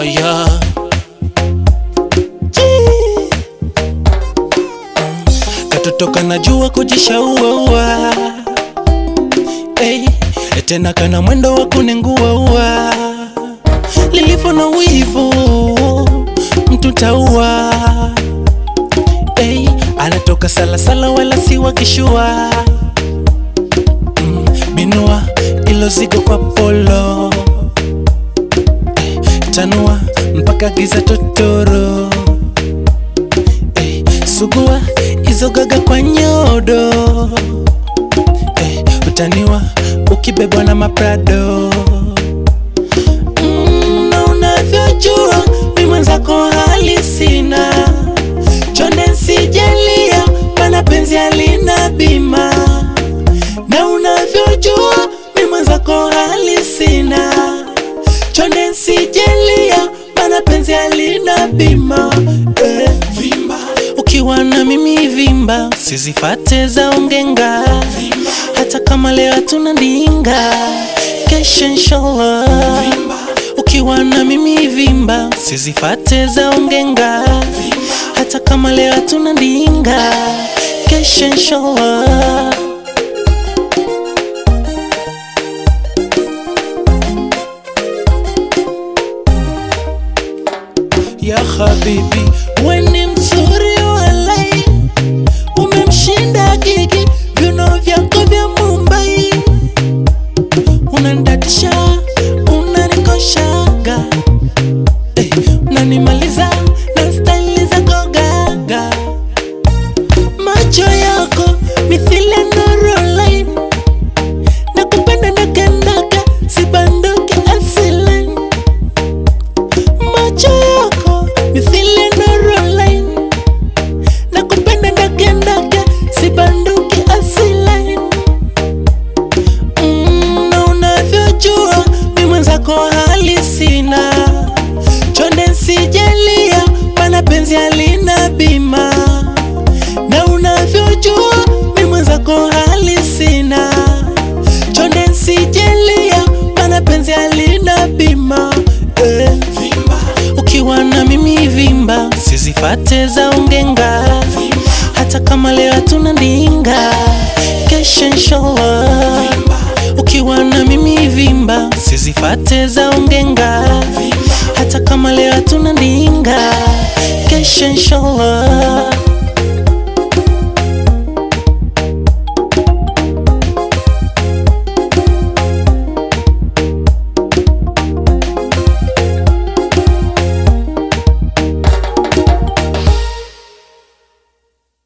yeah. Katoto kanajua kujishaua, hey, tena kana mwendo wa kunengua, lilifo na wivu mtu taua, hey, anatoka salasala wala si wakishua, binua ilo zigo kwa polo, hey, tanua mpaka giza totoro, hey, sugua izo gaga kwa nyodo, hey, utaniwa ukibebwa na maprado. Na unavyojua mimi mwenzako hali sina, chonde nsijalia mana penzi halina bima. Na unavyojua mimi mwenzako hali sina, chonde nsijalia mana penzi halina bima. Vimba ukiwa na mimi vimba, sizifate za ungenga, hata kama leo tunandinga, kesho inshallah. Ukiwa na mimi vimba, sizifate za ungenga, hata kama leo tunandinga, kesho inshallah. Ya habibi, weni mzuri walai, umemshinda gigi, viuno vyako vya Mumbai, unandatisha, unanikoshaga, hey, unanimaliza na style za gogaga. Macho yako mithile Caroline, nakupenda nakendaka, sibanduki asile. Macho yako mithile Caroline, nakupenda nakendaka, sibanduki asile. Na unavyojua mimi mwenzako hali sina, chonde nsijalia mana penzi halina bima. Na unavyojua mimi mwenzako hali sina, chonde nsijalia mana penzi halina bima. Vimba ukiwa na mimi vimba, sizifate za ungenga, hata kama leo tunandinga, kesho inshallah. Ukiwa na mimi vimba, sizifate za ungenga, hata kama leo tunandinga, kesho inshallah.